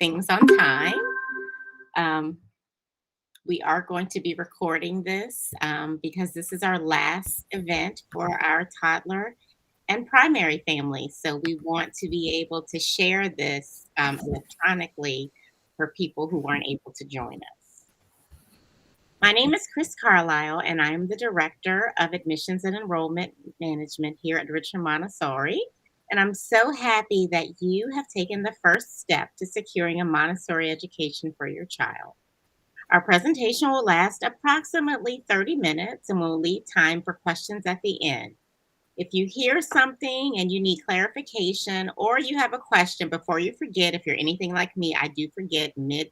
things on time. Um, we are going to be recording this because this is our last event for our toddler and primary family. So we want to be able to share this electronically for people who weren't able to join us. My name is Chris Carlisle, and I am the Director of Admissions and Enrollment Management here at Richmond Montessori. And I'm so happy that you have taken the first step to securing a Montessori education for your child. Our presentation will last approximately 30 minutes and we'll leave time for questions at the end. If you hear something and you need clarification or you have a question before you forget, if you're anything like me, I do forget mid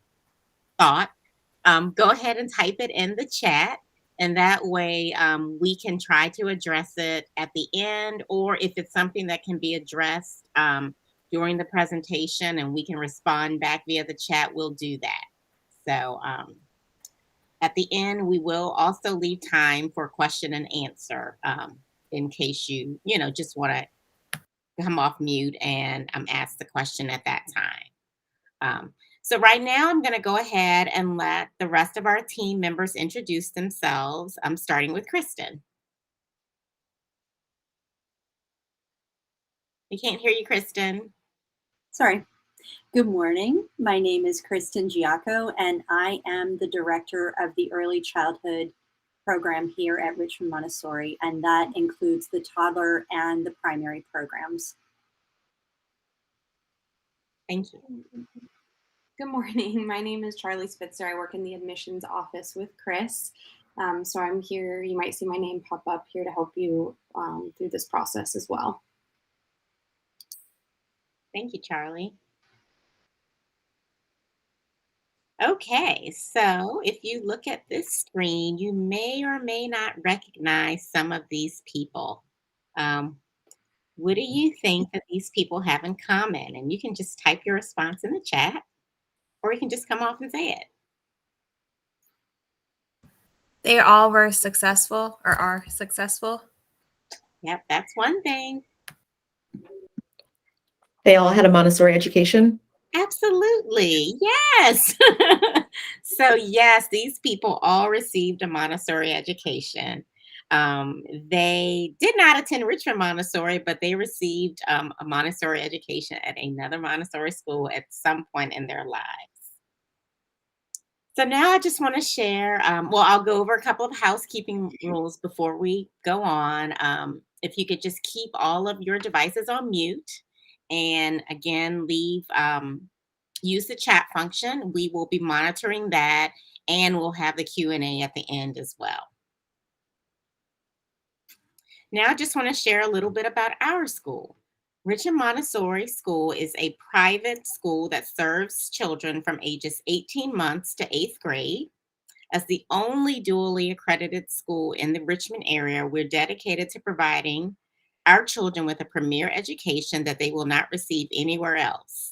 thought, go ahead and type it in the chat. And that way we can try to address it at the end, or if it's something that can be addressed during the presentation and we can respond back via the chat, we'll do that. So at the end, we will also leave time for question and answer in case just want to come off mute and ask the question at that time. So right now, I'm going to go ahead and let the rest of our team members introduce themselves. I'm starting with Kristen. We can't hear you, Kristen. Sorry. Good morning. My name is Kristen Giacco, and I am the director of the early childhood program here at Richmond Montessori, and that includes the toddler and the primary programs. Thank you. Good morning. My name is Charlie Spitzer. I work in the admissions office with Chris. So I'm here, you might see my name pop up here to help you through this process as well. Thank you, Charlie. Okay, so if you look at this screen, you may or may not recognize some of these people. What do you think that these people have in common? And you can just type your response in the chat, or you can just come off and say it. They all were successful or are successful. Yep, that's one thing. They all had a Montessori education? Absolutely, yes. So yes, these people all received a Montessori education. They did not attend Richmond Montessori, but they received a Montessori education at another Montessori school at some point in their lives. So now I just want to share, I'll go over a couple of housekeeping rules before we go on. If you could just keep all of your devices on mute, and again, use the chat function. We will be monitoring that, and we'll have the Q&A at the end as well. Now I just want to share a little bit about our school. Richmond Montessori School is a private school that serves children from ages 18 months to 8th grade. As the only dually accredited school in the Richmond area, we're dedicated to providing our children with a premier education that they will not receive anywhere else.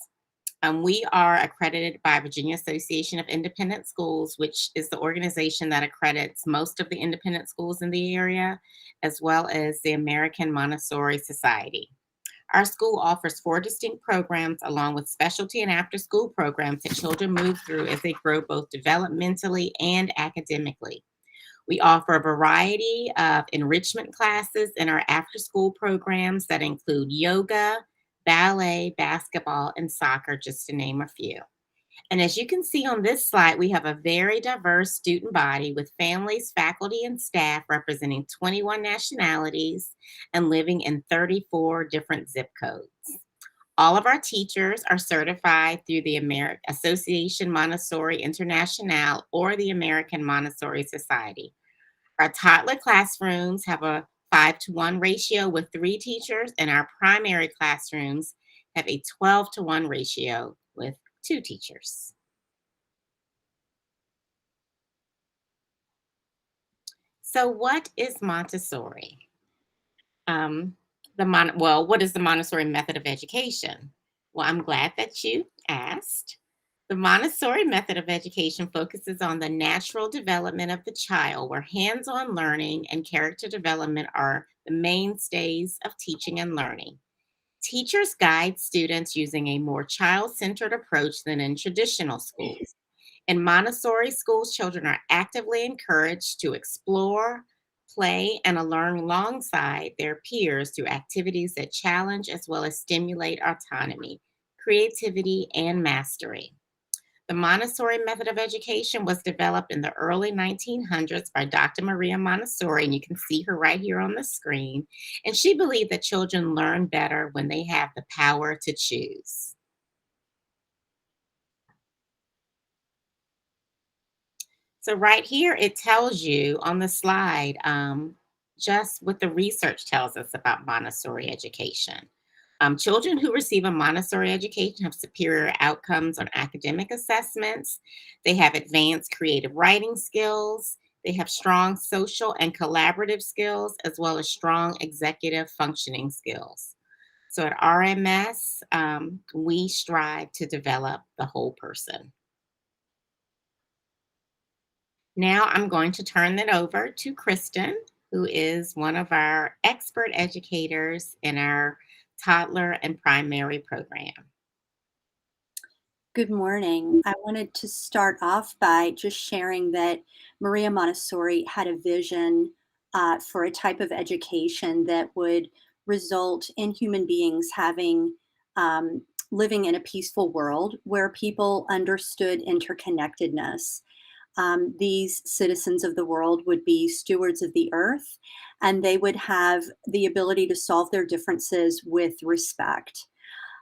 We are accredited by Virginia Association of Independent Schools, which is the organization that accredits most of the independent schools in the area, as well as the American Montessori Society. Our school offers 4 distinct programs, along with specialty and after-school programs that children move through as they grow both developmentally and academically. We offer a variety of enrichment classes in our after-school programs that include yoga, ballet, basketball, and soccer, just to name a few. And as you can see on this slide, we have a very diverse student body with families, faculty, and staff representing 21 nationalities and living in 34 different zip codes. All of our teachers are certified through the Association Montessori International or the American Montessori Society. Our toddler classrooms have a 5-to-1 ratio with 3 teachers, and our primary classrooms have a 12-to-1 ratio with 2 teachers. So what is Montessori? What is the Montessori method of education? Well, I'm glad that you asked. The Montessori method of education focuses on the natural development of the child, where hands-on learning and character development are the mainstays of teaching and learning. Teachers guide students using a more child centered approach than in traditional schools. In Montessori schools, children are actively encouraged to explore, play, and learn alongside their peers through activities that challenge as well as stimulate autonomy, creativity, and mastery. The Montessori method of education was developed in the early 1900s by Dr. Maria Montessori, and you can see her right here on the screen. And she believed that children learn better when they have the power to choose. So right here, it tells you on the slide just what the research tells us about Montessori education. Children who receive a Montessori education have superior outcomes on academic assessments. They have advanced creative writing skills. They have strong social and collaborative skills, as well as strong executive functioning skills. So at RMS, we strive to develop the whole person. Now I'm going to turn it over to Kristen, who is one of our expert educators in our toddler and primary program. Good morning. I wanted to start off by just sharing that Maria Montessori had a vision for a type of education that would result in human beings having living in a peaceful world where people understood interconnectedness. These citizens of the world would be stewards of the earth, and they would have the ability to solve their differences with respect.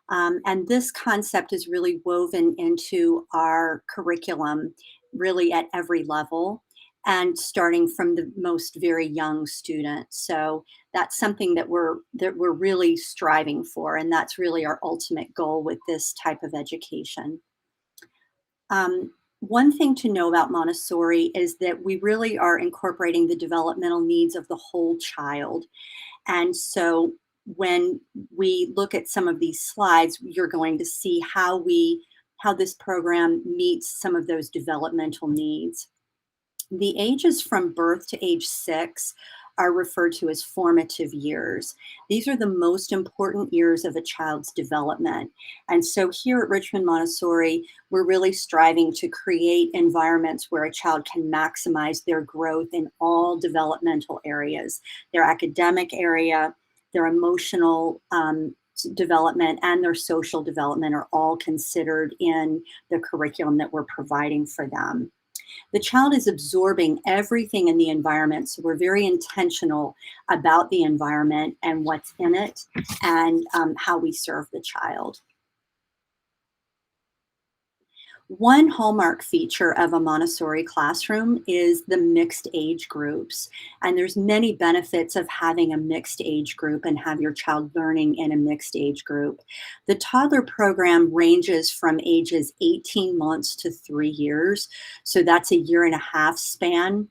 And this concept is really woven into our curriculum, really at every level, and starting from the most very young student. So that's something that we're really striving for, and that's really our ultimate goal with this type of education. One thing to know about Montessori is that we really are incorporating the developmental needs of the whole child. And so when we look at some of these slides, you're going to see how this program meets some of those developmental needs. The ages from birth to age 6 are referred to as formative years. These are the most important years of a child's development. And so here at Richmond Montessori, we're really striving to create environments where a child can maximize their growth in all developmental areas, their academic area, their emotional development, and their social development are all considered in the curriculum that we're providing for them. The child is absorbing everything in the environment. So we're very intentional about the environment and what's in it and how we serve the child. One hallmark feature of a Montessori classroom is the mixed age groups. And there's many benefits of having a mixed age group and have your child learning in a mixed age group. The toddler program ranges from ages 18 months to 3 years. So that's a year and a half span.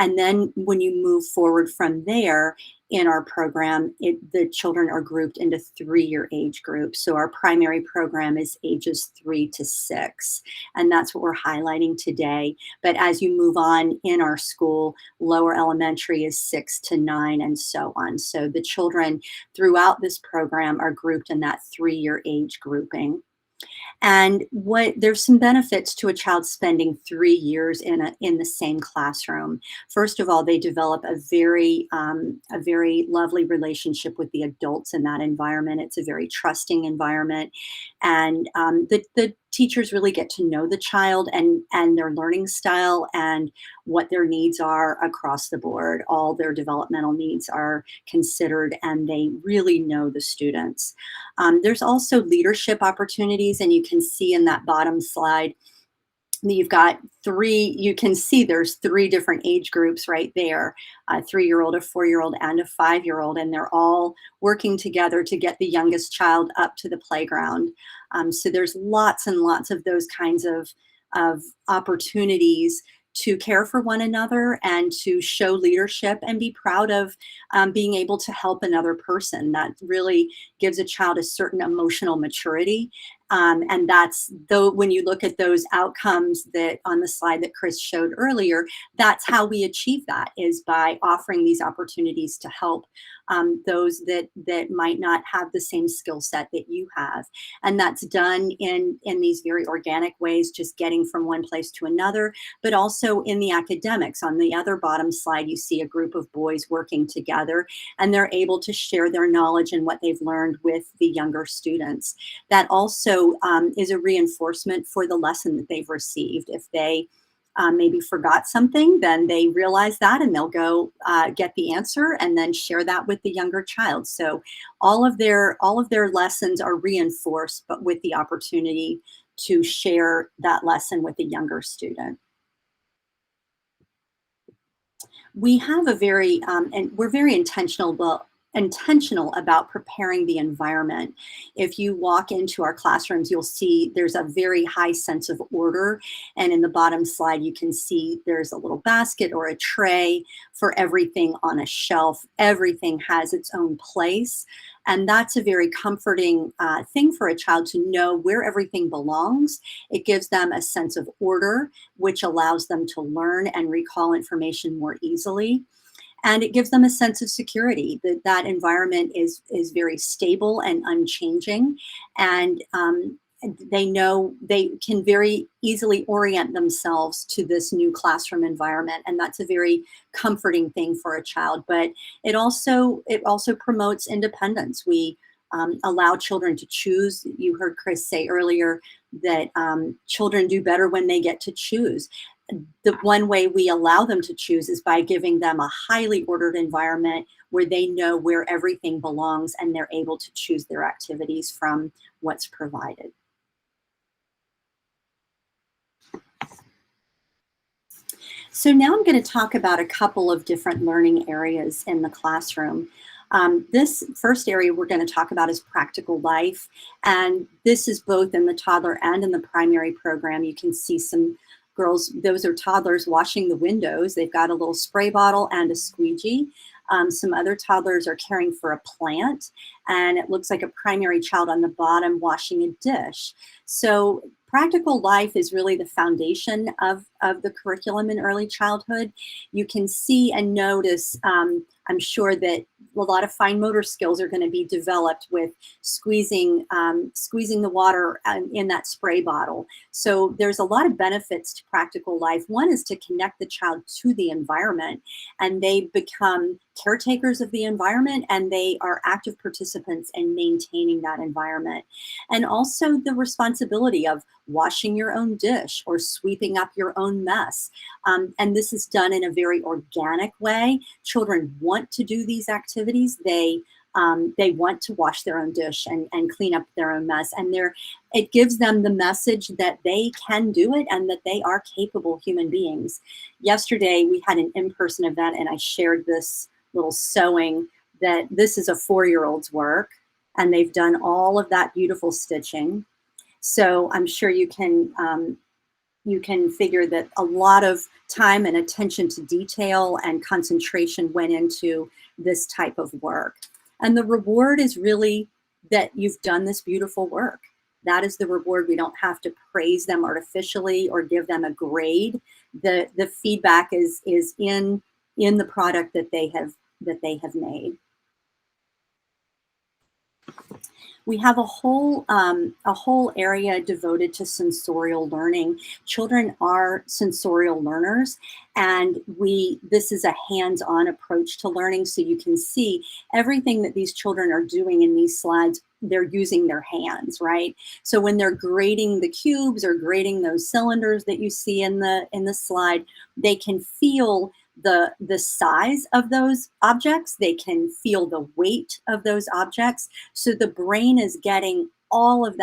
And then when you move forward from there, in our program, the children are grouped into 3-year age groups. So our primary program is ages 3 to 6, and that's what we're highlighting today. But as you move on in our school, lower elementary is 6 to 9 and so on. So the children throughout this program are grouped in that 3-year age grouping. And there's some benefits to a child spending 3 years in the same classroom. First of all, they develop a very lovely relationship with the adults in that environment. It's a very trusting environment, and the teachers really get to know the child and their learning style and what their needs are across the board. All their developmental needs are considered, and they really know the students. There's also leadership opportunities, and you can see in that bottom slide, you've got you can see there's 3 different age groups right there, a 3-year-old, a 4-year-old, and a 5-year-old, and they're all working together to get the youngest child up to the playground. So there's lots and lots of those kinds of opportunities to care for one another and to show leadership and be proud of being able to help another person. That really gives a child a certain emotional maturity And that's though when you look at those outcomes that on the slide that Chris showed earlier, that's how we achieve that, is by offering these opportunities to help those that might not have the same skill set that you have. And that's done in these very organic ways, just getting from one place to another, but also in the academics. On the other bottom slide, you see a group of boys working together, and they're able to share their knowledge and what they've learned with the younger students. That also is a reinforcement for the lesson that they've received. If they maybe forgot something, then they realize that and they'll go get the answer and then share that with the younger child. So all of their lessons are reinforced, but with the opportunity to share that lesson with a younger student. We have a very, and we're very intentional about preparing the environment. If you walk into our classrooms, you'll see there's a very high sense of order. And in the bottom slide, you can see there's a little basket or a tray for everything on a shelf. Everything has its own place. And that's a very comforting thing for a child to know where everything belongs. It gives them a sense of order, which allows them to learn and recall information more easily. And it gives them a sense of security, that that environment is very stable and unchanging. And they know they can very easily orient themselves to this new classroom environment. And that's a very comforting thing for a child. But it also promotes independence. We allow children to choose. You heard Chris say earlier that children do better when they get to choose. The one way we allow them to choose is by giving them a highly ordered environment where they know where everything belongs and they're able to choose their activities from what's provided. So now I'm going to talk about a couple of different learning areas in the classroom. This first area we're going to talk about is practical life. And this is both in the toddler and in the primary program. You can see some girls, those are toddlers washing the windows. They've got a little spray bottle and a squeegee. Some other toddlers are caring for a plant, and it looks like a primary child on the bottom washing a dish. So practical life is really the foundation of the curriculum in early childhood. You can see and notice, I'm sure that a lot of fine motor skills are going to be developed with squeezing the water in that spray bottle. So there's a lot of benefits to practical life. One is to connect the child to the environment, and they become caretakers of the environment, and they are active participants in maintaining that environment. And also the responsibility of washing your own dish or sweeping up your own mess. And this is done in a very organic way. Children want to do these activities. They want to wash their own dish and clean up their own mess. And it gives them the message that they can do it and that they are capable human beings. Yesterday, we had an in-person event, and I shared this little sewing that this is a 4-year-old's work, and they've done all of that beautiful stitching. So I'm sure you can figure that a lot of time and attention to detail and concentration went into this type of work. And the reward is really that you've done this beautiful work. That is the reward. We don't have to praise them artificially or give them a grade. The feedback is in the product that they have made. We have a whole area devoted to sensorial learning. Children are sensorial learners, and this is a hands-on approach to learning. So you can see everything that these children are doing in these slides. They're using their hands, right? So when they're grading the cubes or grading those cylinders that you see in the slide, they can feel the size of those objects. They can feel the weight of those objects. So the brain is getting all of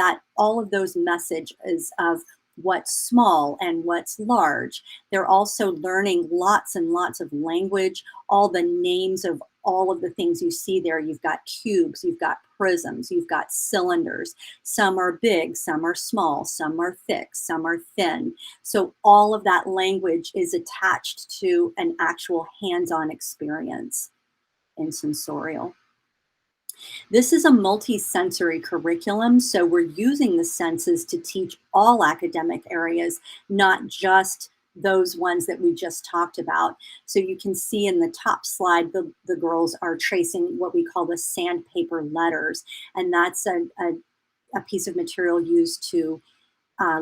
those messages of what's small and what's large. They're also learning lots and lots of language, all the names of all of the things you see there. You've got cubes, you've got prisms, you've got cylinders. Some are big, some are small, some are thick, some are thin. So all of that language is attached to an actual hands-on experience in sensorial. This is a multi-sensory curriculum, so we're using the senses to teach all academic areas, not just those ones that we just talked about. So you can see in the top slide, the girls are tracing what we call the sandpaper letters, and that's a piece of material used to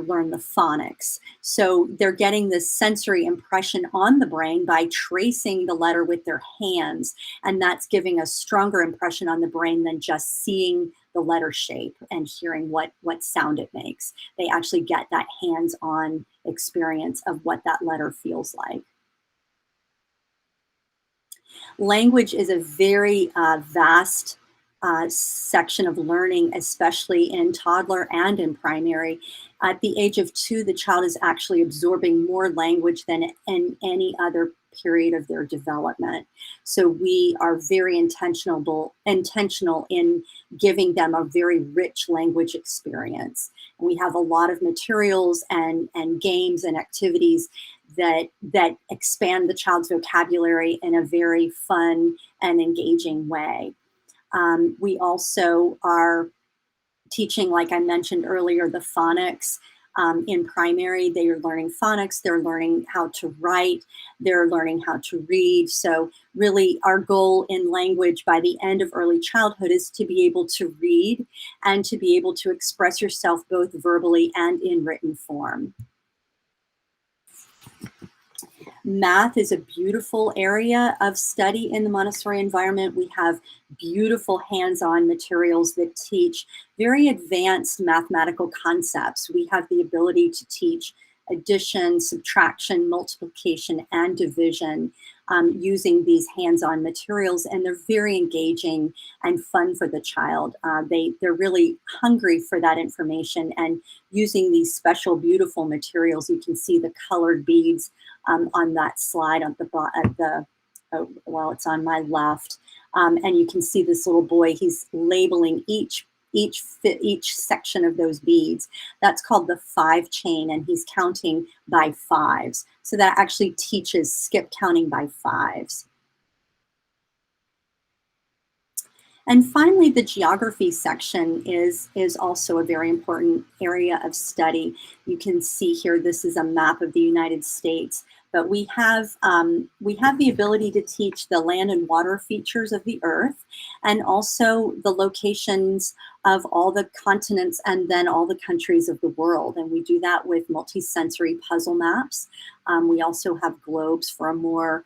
learn the phonics. So they're getting this sensory impression on the brain by tracing the letter with their hands. And that's giving a stronger impression on the brain than just seeing the letter shape and hearing what sound it makes. They actually get that hands-on experience of what that letter feels like. Language is a very vast section of learning, especially in toddler and in primary. At the age of 2, the child is actually absorbing more language than in any other period of their development. So we are very intentional in giving them a very rich language experience. And we have a lot of materials and games and activities that expand the child's vocabulary in a very fun and engaging way. We also are teaching, like I mentioned earlier, the phonics. In primary, they are learning phonics, they're learning how to write, they're learning how to read. So really our goal in language by the end of early childhood is to be able to read and to be able to express yourself both verbally and in written form. Math is a beautiful area of study in the Montessori environment. We have beautiful hands-on materials that teach very advanced mathematical concepts. We have the ability to teach addition, subtraction, multiplication, and division using these hands-on materials, and they're very engaging and fun for the child. They're really hungry for that information, and using these special, beautiful materials, you can see the colored beads on that slide well, it's on my left, and you can see this little boy. He's labeling each section of those beads. That's called the 5 chain, and he's counting by 5s. So that actually teaches skip counting by 5s. And finally, the geography section is also a very important area of study. You can see here, this is a map of the United States, but we have the ability to teach the land and water features of the Earth, and also the locations of all the continents and then all the countries of the world. And we do that with multisensory puzzle maps. We also have globes for a more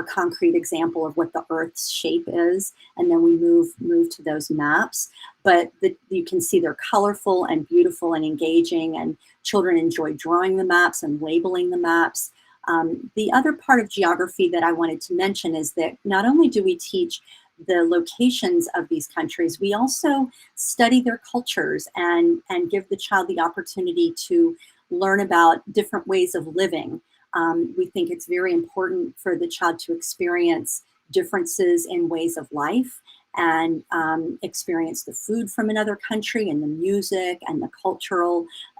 concrete example of what the Earth's shape is, and then we move to those maps. But you can see they're colorful and beautiful and engaging, and children enjoy drawing the maps and labeling the maps. The other part of geography that I wanted to mention is that not only do we teach the locations of these countries, we also study their cultures and give the child the opportunity to learn about different ways of living. We think it's very important for the child to experience differences in ways of life and experience the food from another country and the music and the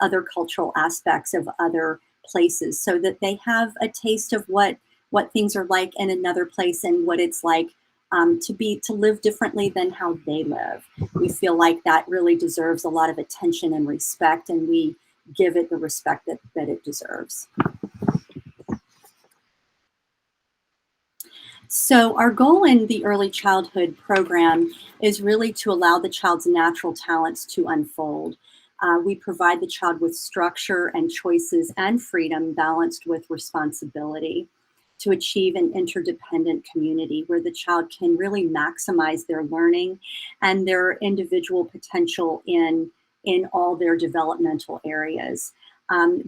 other cultural aspects of other places, so that they have a taste of what things are like in another place and what it's like to live differently than how they live. We feel like that really deserves a lot of attention and respect, and we give it the respect that it deserves. So our goal in the early childhood program is really to allow the child's natural talents to unfold. We provide the child with structure and choices and freedom balanced with responsibility to achieve an interdependent community where the child can really maximize their learning and their individual potential in all their developmental areas.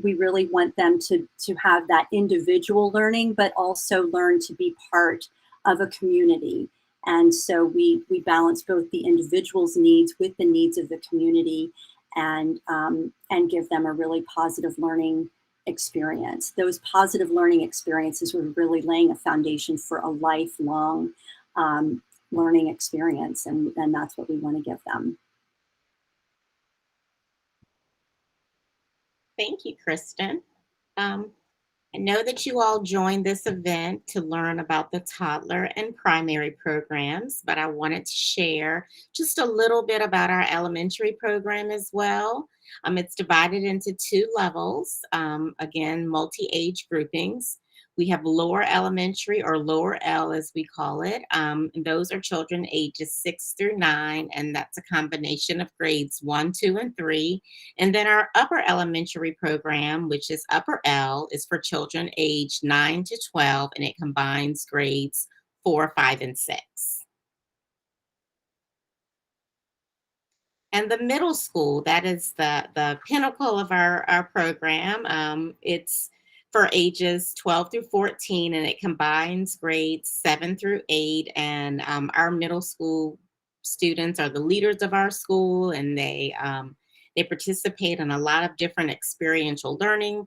We really want them to have that individual learning, but also learn to be part of a community. And so we balance both the individual's needs with the needs of the community, and give them a really positive learning experience. Those positive learning experiences were really laying a foundation for a lifelong learning experience, and that's what we want to give them. Thank you, Kristen. I know that you all joined this event to learn about the toddler and primary programs, but I wanted to share just a little bit about our elementary program as well. It's divided into two levels, again, multi age groupings. We have lower elementary or lower L as we call it. And those are children ages 6 through 9, and that's a combination of grades 1, 2, and 3. And then our upper elementary program, which is upper L, is for children aged 9 to 12, and it combines grades 4, 5, and 6. And the middle school, that is the pinnacle of our program. It's for ages 12 through 14, and it combines grades 7 through 8. And our middle school students are the leaders of our school, and they participate in a lot of different experiential learning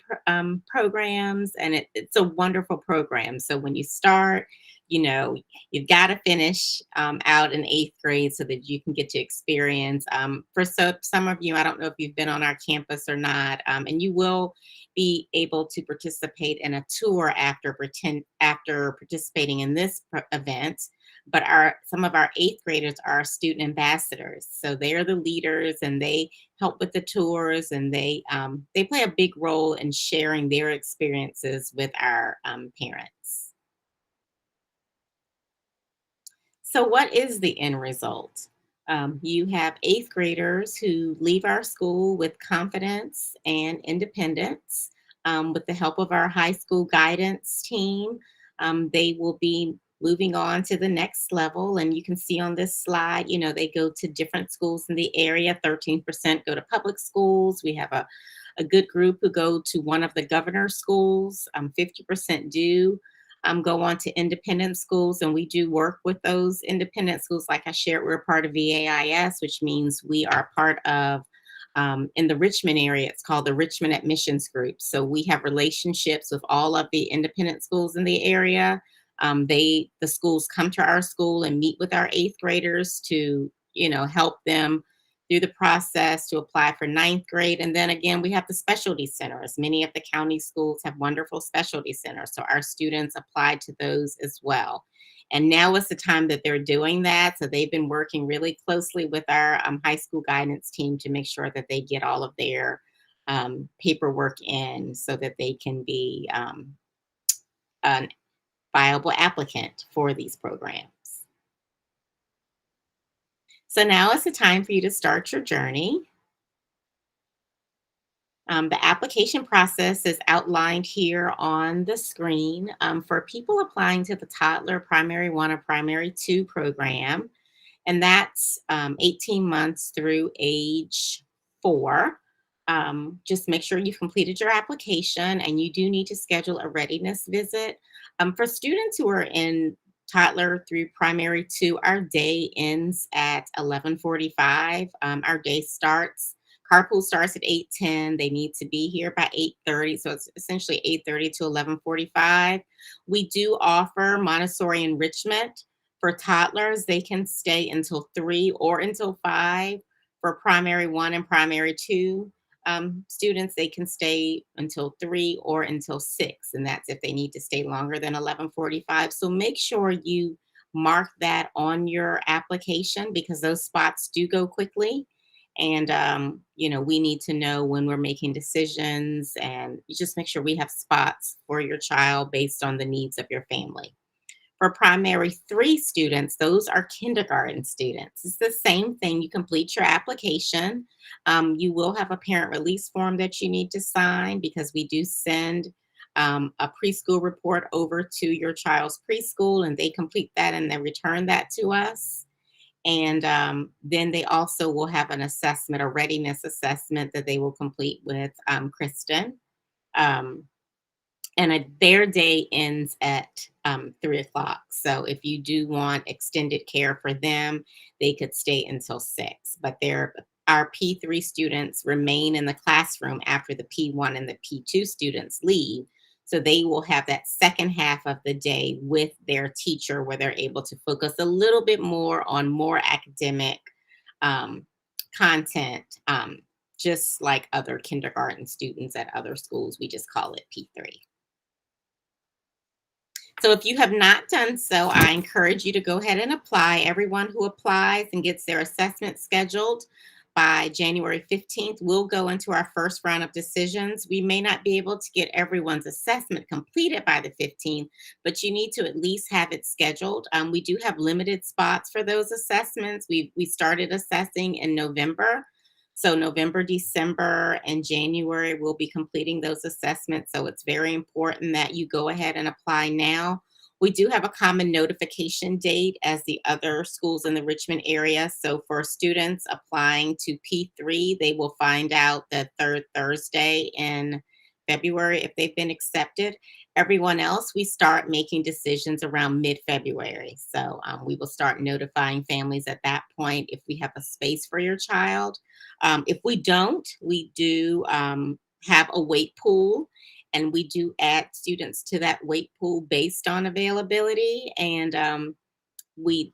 programs, and it's a wonderful program. So when you start, you know, you've got to finish out in 8th grade so that you can get to experience. Some of you, I don't know if you've been on our campus or not, and you will be able to participate in a tour after participating in this event. But some of our 8th graders are student ambassadors, so they're the leaders, and they help with the tours, and they play a big role in sharing their experiences with our parents. So, what is the end result? You have 8th graders who leave our school with confidence and independence. With the help of our high school guidance team, they will be moving on to the next level. And you can see on this slide, they go to different schools in the area. 13% go to public schools. We have a good group who go to one of the governor's schools. 50% do go on to independent schools, and we do work with those independent schools. Like I shared, we're part of VAIS, which means we are part of, in the Richmond area, it's called the Richmond Admissions Group. So we have relationships with all of the independent schools in the area. The schools come to our school and meet with our 8th graders to, help them through the process to apply for 9th grade. And then again, we have the specialty centers. Many of the county schools have wonderful specialty centers. So our students apply to those as well. And now is the time that they're doing that. So they've been working really closely with our high school guidance team to make sure that they get all of their paperwork in so that they can be a viable applicant for these programs. So now is the time for you to start your journey. The application process is outlined here on the screen. For people applying to the Toddler Primary 1 or Primary 2 program, and that's 18 months through age 4. Just make sure you've completed your application, and you do need to schedule a readiness visit. For students who are in Toddler through Primary 2, our day ends at 11:45. Our day starts. Carpool starts at 8:10. They need to be here by 8:30. So it's essentially 8:30 to 11:45. We do offer Montessori enrichment for toddlers. They can stay until 3 or until 5. For Primary 1 and Primary 2 students, they can stay until 3 or until 6. And that's if they need to stay longer than 11:45. So make sure you mark that on your application because those spots do go quickly. And, we need to know when we're making decisions, and you just make sure we have spots for your child based on the needs of your family. For Primary 3 students, those are kindergarten students. It's the same thing. You complete your application. You will have a parent release form that you need to sign because we do send a preschool report over to your child's preschool, and they complete that and then return that to us. And then they also will have an assessment, a readiness assessment that they will complete with Kristen. Um, their day ends at 3 o'clock. So if you do want extended care for them, they could stay until 6. But our P3 students remain in the classroom after the P1 and the P2 students leave. So they will have that second half of the day with their teacher where they're able to focus a little bit more on more academic um, content, just like other kindergarten students at other schools. We just call it P3. So if you have not done so, I encourage you to go ahead and apply. Everyone who applies and gets their assessment scheduled by January 15th will go into our first round of decisions. We may not be able to get everyone's assessment completed by the 15th, but you need to at least have it scheduled. We do have limited spots for those assessments. We started assessing in November. So November, December, and January, we'll be completing those assessments. So it's very important that you go ahead and apply now. We do have a common notification date as the other schools in the Richmond area. So for students applying to P3, they will find out the third Thursday in February if they've been accepted. Everyone else, we start making decisions around mid-February. So we will start notifying families at that point if we have a space for your child. If we don't, we do have a wait pool, and we do add students to that wait pool based on availability. And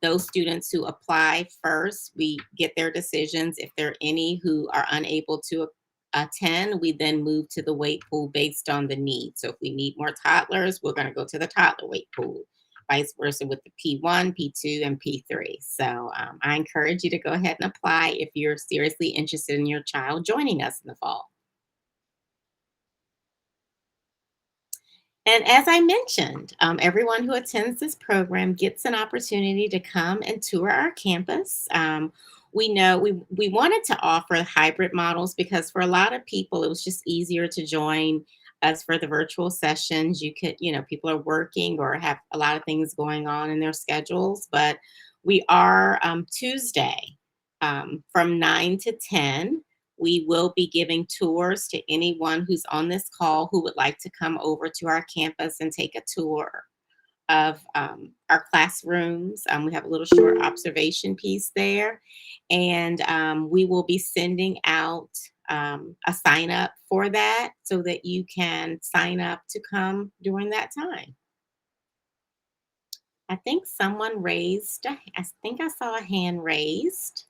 those students who apply first, we get their decisions. If there are any who are unable to attend, we then move to the wait pool based on the need. So if we need more toddlers, we're going to go to the toddler wait pool. Vice versa with the P1, P2, and P3. So I encourage you to go ahead and apply if you're seriously interested in your child joining us in the fall. And as I mentioned, everyone who attends this program gets an opportunity to come and tour our campus. We know we wanted to offer hybrid models because for a lot of people, it was just easier to join us for the virtual sessions. You could, people are working or have a lot of things going on in their schedules, but we are Tuesday from 9 to 10. We will be giving tours to anyone who's on this call who would like to come over to our campus and take a tour of our classrooms. We have a little short observation piece there. And we will be sending out a sign up for that so that you can sign up to come during that time. I think someone raised, I think I saw a hand raised.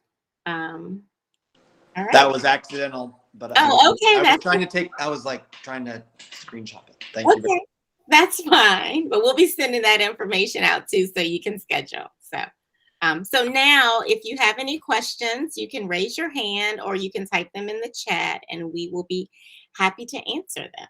All right. That was accidental, but okay. I was like trying to screenshot it. Thank you. Okay, that's fine. But we'll be sending that information out too, so you can schedule. So now, if you have any questions, you can raise your hand or you can type them in the chat, and we will be happy to answer them.